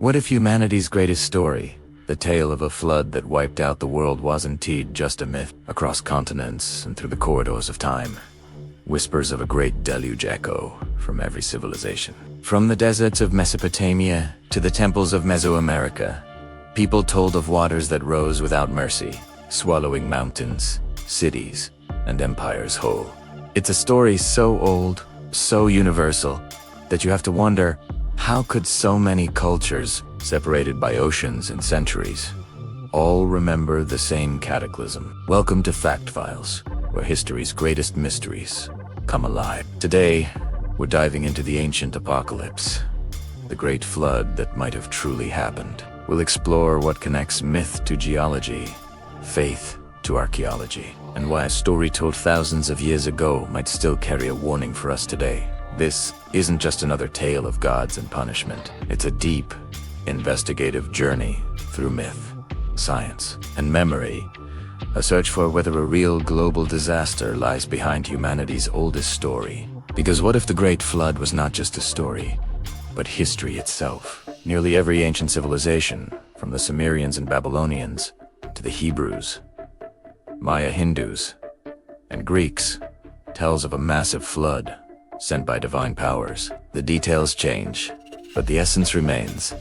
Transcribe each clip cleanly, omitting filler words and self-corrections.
What if humanity's greatest story, the tale of a flood that wiped out the world, was indeed just a myth? Across continents and through the corridors of time, whispers of a great deluge echo from every civilization. From the deserts of Mesopotamia to the temples of Mesoamerica, people told of waters that rose without mercy, swallowing mountains, cities, and empires whole. It's a story so old, so universal, that you have to wonder, how could so many cultures, separated by oceans and centuries, all remember the same cataclysm? Welcome to Fact Files, where history's greatest mysteries come alive. Today, we're diving into the ancient apocalypse, the great flood that might have truly happened. We'll explore what connects myth to geology, faith to archaeology, and why a story told thousands of years ago might still carry a warning for us today. This isn't just another tale of gods and punishment. It's a deep, investigative journey through myth, science, and memory, a search for whether a real global disaster lies behind humanity's oldest story. Because what if the Great Flood was not just a story, but history itself? Nearly every ancient civilization, from the Sumerians and Babylonians to the Hebrews, Maya Hindus, and Greeks, tells of a massive flood sent by divine powers. The details change, but the essence remains.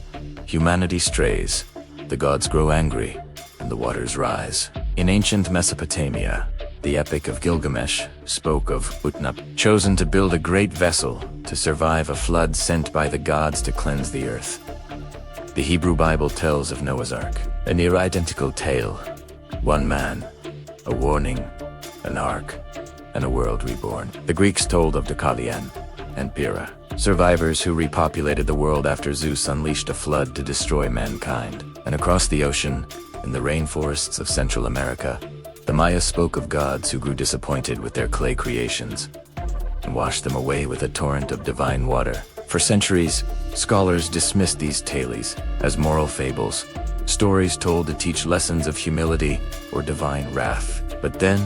Humanity strays, the gods grow angry, and the waters rise. In ancient Mesopotamia, the Epic of Gilgamesh spoke of Utnap, chosen to build a great vessel to survive a flood sent by the gods to cleanse the earth. The Hebrew Bible tells of Noah's Ark, a near-identical tale. One man, a warning, an ark, and a world reborn. The Greeks told of Deucalion and Pyrrha, survivors who repopulated the world after Zeus unleashed a flood to destroy mankind. And across the ocean, in the rainforests of Central America, the Maya spoke of gods who grew disappointed with their clay creations and washed them away with a torrent of divine water. For centuries, scholars dismissed these tales as moral fables, stories told to teach lessons of humility or divine wrath. But then,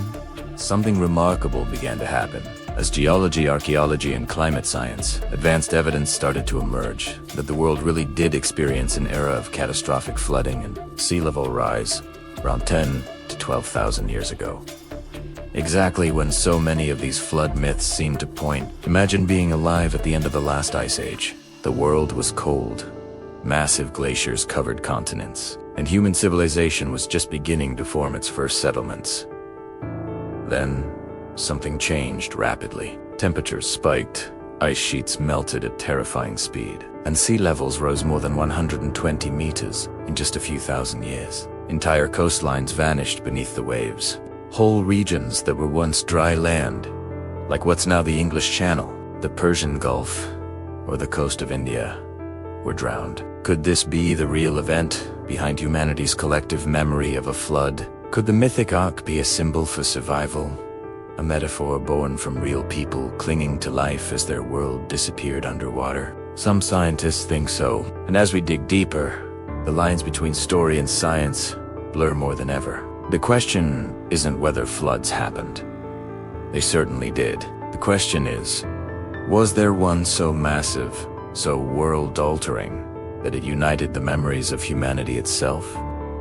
something remarkable began to happen. As geology, archaeology, and climate science, advanced evidence started to emerge that the world really did experience an era of catastrophic flooding and sea level rise around 10 to 12,000 years ago. Exactly when so many of these flood myths seem to point. Imagine being alive at the end of the last ice age. The world was cold. Massive glaciers covered continents, and human civilization was just beginning to form its first settlements. Then, something changed rapidly. Temperatures spiked, ice sheets melted at terrifying speed, and sea levels rose more than 120 meters in just a few thousand years. Entire coastlines vanished beneath the waves. Whole regions that were once dry land, like what's now the English Channel, the Persian Gulf, or the coast of India, were drowned. Could this be the real event behind humanity's collective memory of a flood? Could the mythic ark be a symbol for survival? A metaphor born from real people clinging to life as their world disappeared underwater? Some scientists think so, and as we dig deeper, the lines between story and science blur more than ever. The question isn't whether floods happened. They certainly did. The question is, was there one so massive, so world-altering, that it united the memories of humanity itself?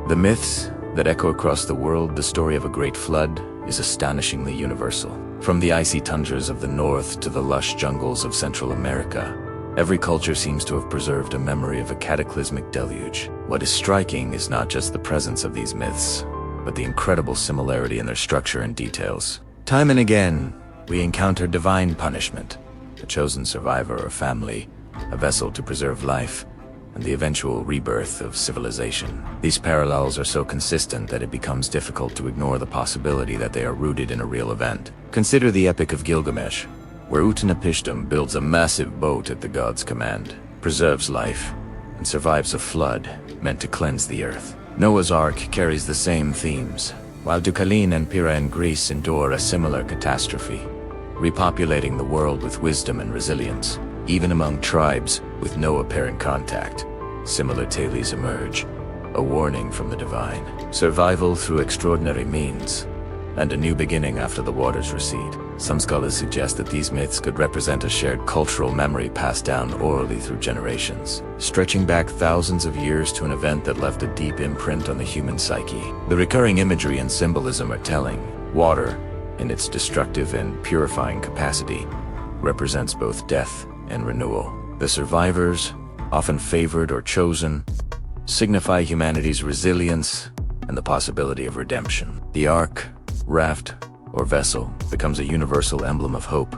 The myths that echo across the world, the story of a great flood, is astonishingly universal. From the icy tundras of the north to the lush jungles of Central America, every culture seems to have preserved a memory of a cataclysmic deluge. What is striking is not just the presence of these myths, but the incredible similarity in their structure and details. Time and again, we encounter divine punishment, a chosen survivor or family, a vessel to preserve life, and the eventual rebirth of civilization. These parallels are so consistent that it becomes difficult to ignore the possibility that they are rooted in a real event. Consider the Epic of Gilgamesh, where Utnapishtim builds a massive boat at the god's command, preserves life, and survives a flood meant to cleanse the earth. Noah's Ark carries the same themes, while Deucalion and Pyrrha in Greece endure a similar catastrophe, repopulating the world with wisdom and resilience. Even among tribes with no apparent contact, similar tales emerge, a warning from the divine. Survival through extraordinary means, and a new beginning after the waters recede. Some scholars suggest that these myths could represent a shared cultural memory passed down orally through generations, stretching back thousands of years to an event that left a deep imprint on the human psyche. The recurring imagery and symbolism are telling. Water, in its destructive and purifying capacity, represents both death and renewal. The survivors, often favored or chosen, signify humanity's resilience and the possibility of redemption. The ark, raft, or vessel becomes a universal emblem of hope,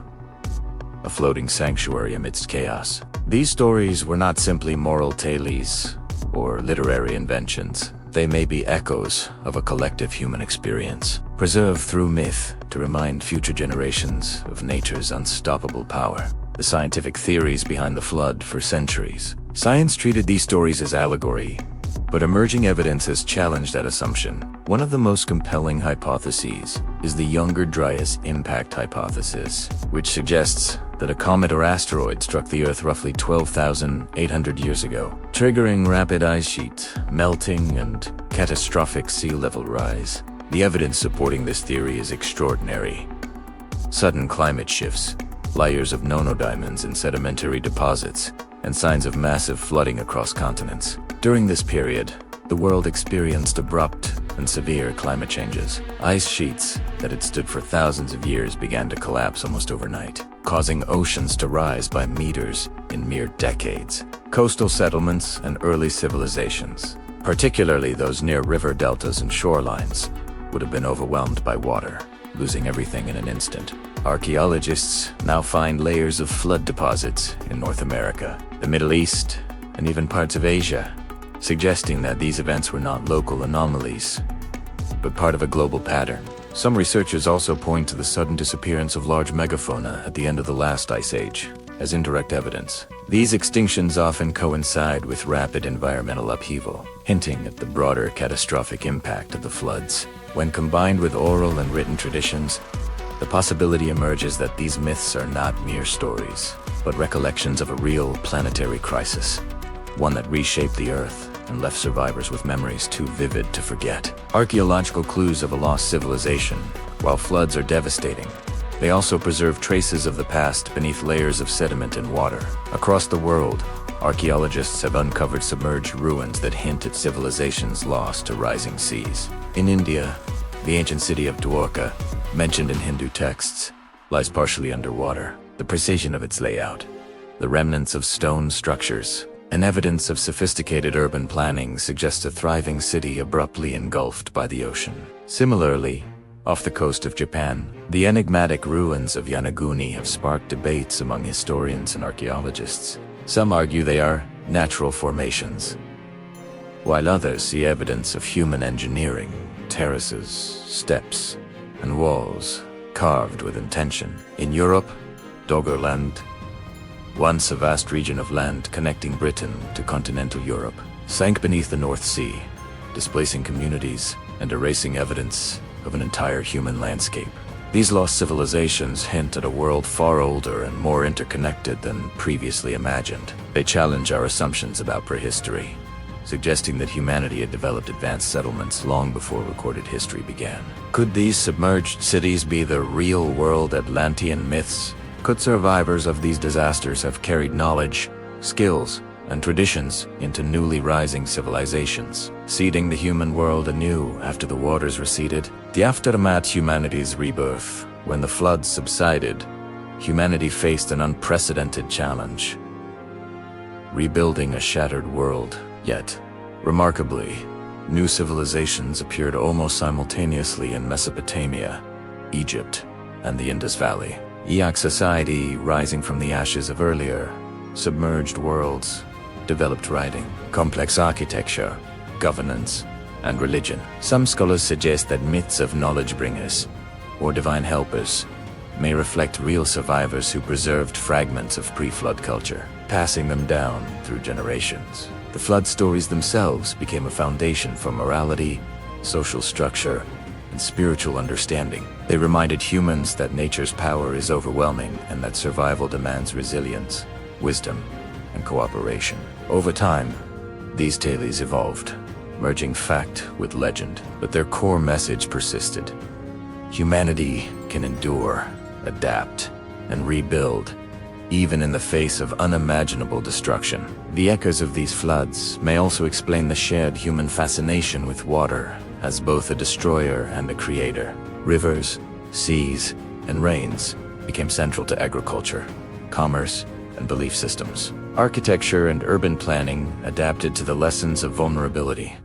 a floating sanctuary amidst chaos. These stories were not simply moral tales or literary inventions. They may be echoes of a collective human experience, preserved through myth to remind future generations of nature's unstoppable power. The scientific theories behind the flood for centuries. Science treated these stories as allegory, but emerging evidence has challenged that assumption. One of the most compelling hypotheses is the Younger Dryas impact hypothesis, which suggests that a comet or asteroid struck the Earth roughly 12,800 years ago, triggering rapid ice sheet melting and catastrophic sea level rise. The evidence supporting this theory is extraordinary. Sudden climate shifts, layers of nonodiamonds in sedimentary deposits, and signs of massive flooding across continents. During this period, the world experienced abrupt and severe climate changes. Ice sheets that had stood for thousands of years began to collapse almost overnight, causing oceans to rise by meters in mere decades. Coastal settlements and early civilizations, particularly those near river deltas and shorelines, would have been overwhelmed by water, losing everything in an instant. Archaeologists now find layers of flood deposits in North America, the Middle East, and even parts of Asia, suggesting that these events were not local anomalies, but part of a global pattern. Some researchers also point to the sudden disappearance of large megafauna at the end of the last ice age as indirect evidence. These extinctions often coincide with rapid environmental upheaval, hinting at the broader catastrophic impact of the floods. When combined with oral and written traditions, the possibility emerges that these myths are not mere stories, but recollections of a real planetary crisis, one that reshaped the Earth and left survivors with memories too vivid to forget. Archaeological clues of a lost civilization. While floods are devastating, they also preserve traces of the past beneath layers of sediment and water. Across the world, archaeologists have uncovered submerged ruins that hint at civilizations lost to rising seas. In India, the ancient city of Dwarka, mentioned in Hindu texts, lies partially underwater. The precision of its layout, the remnants of stone structures, and evidence of sophisticated urban planning suggests a thriving city abruptly engulfed by the ocean. Similarly, off the coast of Japan, the enigmatic ruins of Yonaguni have sparked debates among historians and archaeologists. Some argue they are natural formations, while others see evidence of human engineering, terraces, steps, and walls carved with intention. In Europe, Doggerland, once a vast region of land connecting Britain to continental Europe, sank beneath the North Sea, displacing communities and erasing evidence of an entire human landscape. These lost civilizations hint at a world far older and more interconnected than previously imagined. They challenge our assumptions about prehistory, suggesting that humanity had developed advanced settlements long before recorded history began. Could these submerged cities be the real-world Atlantean myths? Could survivors of these disasters have carried knowledge, skills, and traditions into newly rising civilizations, seeding the human world anew after the waters receded? The aftermath humanity's rebirth. When the floods subsided, humanity faced an unprecedented challenge, rebuilding a shattered world. Yet, remarkably, new civilizations appeared almost simultaneously in Mesopotamia, Egypt, and the Indus Valley. Eoc society, rising from the ashes of earlier, submerged worlds, developed writing, complex architecture, governance, and religion. Some scholars suggest that myths of knowledge bringers, or divine helpers, may reflect real survivors who preserved fragments of pre-flood culture, passing them down through generations. The flood stories themselves became a foundation for morality, social structure, and spiritual understanding. They reminded humans that nature's power is overwhelming and that survival demands resilience, wisdom, and cooperation. Over time, these tales evolved, merging fact with legend, but their core message persisted. Humanity can endure, adapt, and rebuild, even in the face of unimaginable destruction. The echoes of these floods may also explain the shared human fascination with water as both a destroyer and a creator. Rivers, seas, and rains became central to agriculture, commerce, and belief systems. Architecture and urban planning adapted to the lessons of vulnerability,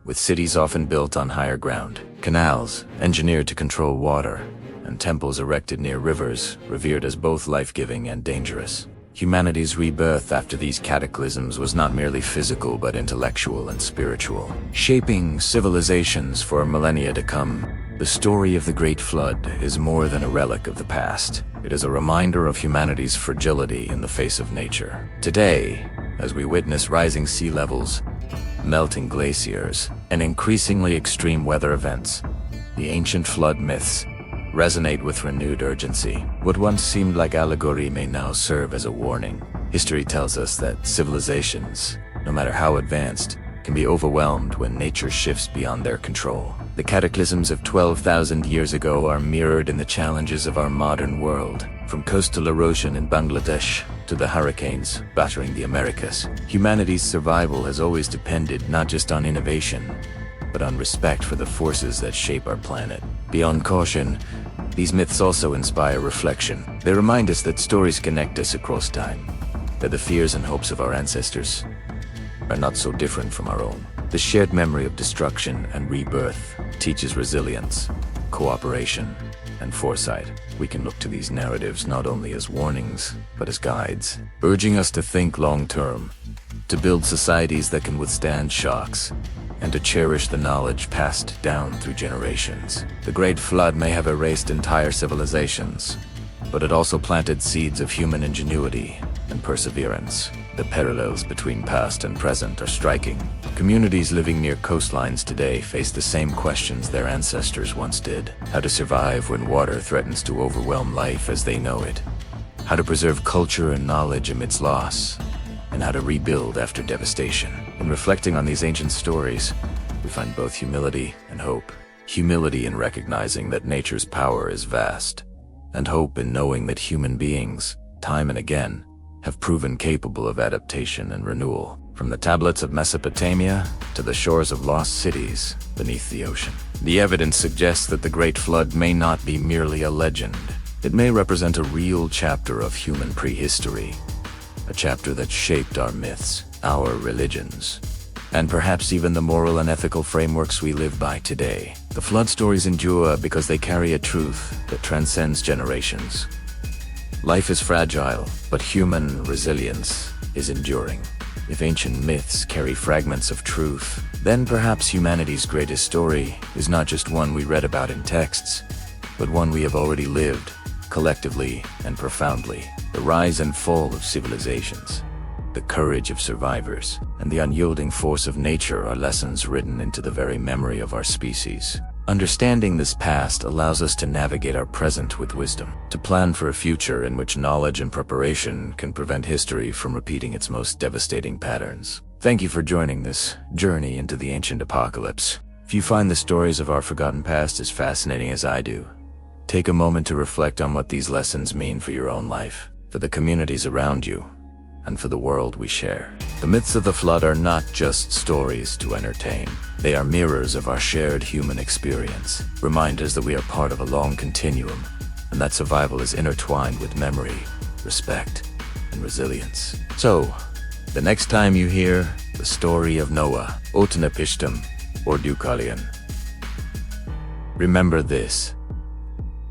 with cities often built on higher ground, canals engineered to control water, and temples erected near rivers revered as both life-giving and dangerous. Humanity's rebirth after these cataclysms was not merely physical but intellectual and spiritual, shaping civilizations for millennia to come. The story of the Great Flood is more than a relic of the past. It is a reminder of humanity's fragility in the face of nature. Today, as we witness rising sea levels, melting glaciers, and increasingly extreme weather events, the ancient flood myths resonate with renewed urgency. What once seemed like allegory may now serve as a warning. History tells us that civilizations, no matter how advanced, can be overwhelmed when nature shifts beyond their control. The cataclysms of 12,000 years ago are mirrored in the challenges of our modern world, from coastal erosion in Bangladesh to the hurricanes battering the Americas. Humanity's survival has always depended not just on innovation, but on respect for the forces that shape our planet. Beyond caution, these myths also inspire reflection. They remind us that stories connect us across time, that the fears and hopes of our ancestors are not so different from our own. The shared memory of destruction and rebirth teaches resilience, cooperation, and foresight. We can look to these narratives not only as warnings, but as guides, urging us to think long-term, to build societies that can withstand shocks, and to cherish the knowledge passed down through generations. The Great Flood may have erased entire civilizations, but it also planted seeds of human ingenuity and perseverance. The parallels between past and present are striking. Communities living near coastlines today face the same questions their ancestors once did: how to survive when water threatens to overwhelm life as they know it, how to preserve culture and knowledge amidst loss, and how to rebuild after devastation. In reflecting on these ancient stories, we find both humility and hope. Humility in recognizing that nature's power is vast, and hope in knowing that human beings, time and again, have proven capable of adaptation and renewal. From the tablets of Mesopotamia to the shores of lost cities beneath the ocean, the evidence suggests that the Great Flood may not be merely a legend. It may represent a real chapter of human prehistory, a chapter that shaped our myths, our religions, and perhaps even the moral and ethical frameworks we live by today. The flood stories endure because they carry a truth that transcends generations. Life is fragile, but human resilience is enduring. If ancient myths carry fragments of truth, then perhaps humanity's greatest story is not just one we read about in texts, but one we have already lived, collectively and profoundly. The rise and fall of civilizations, the courage of survivors, and the unyielding force of nature are lessons written into the very memory of our species. Understanding this past allows us to navigate our present with wisdom, to plan for a future in which knowledge and preparation can prevent history from repeating its most devastating patterns. Thank you for joining this journey into the ancient apocalypse. If you find the stories of our forgotten past as fascinating as I do, take a moment to reflect on what these lessons mean for your own life, for the communities around you, and for the world we share. The myths of the flood are not just stories to entertain. They are mirrors of our shared human experience, reminders that we are part of a long continuum, and that survival is intertwined with memory, respect, and resilience. So, the next time you hear the story of Noah, Utnapishtim, or Deucalion, remember this: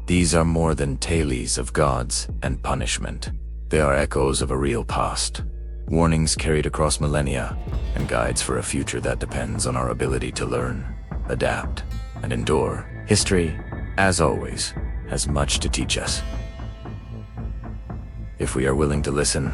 these are more than tales of gods and punishment. They are echoes of a real past, warnings carried across millennia, and guides for a future that depends on our ability to learn, adapt, and endure. History, as always, has much to teach us, if we are willing to listen.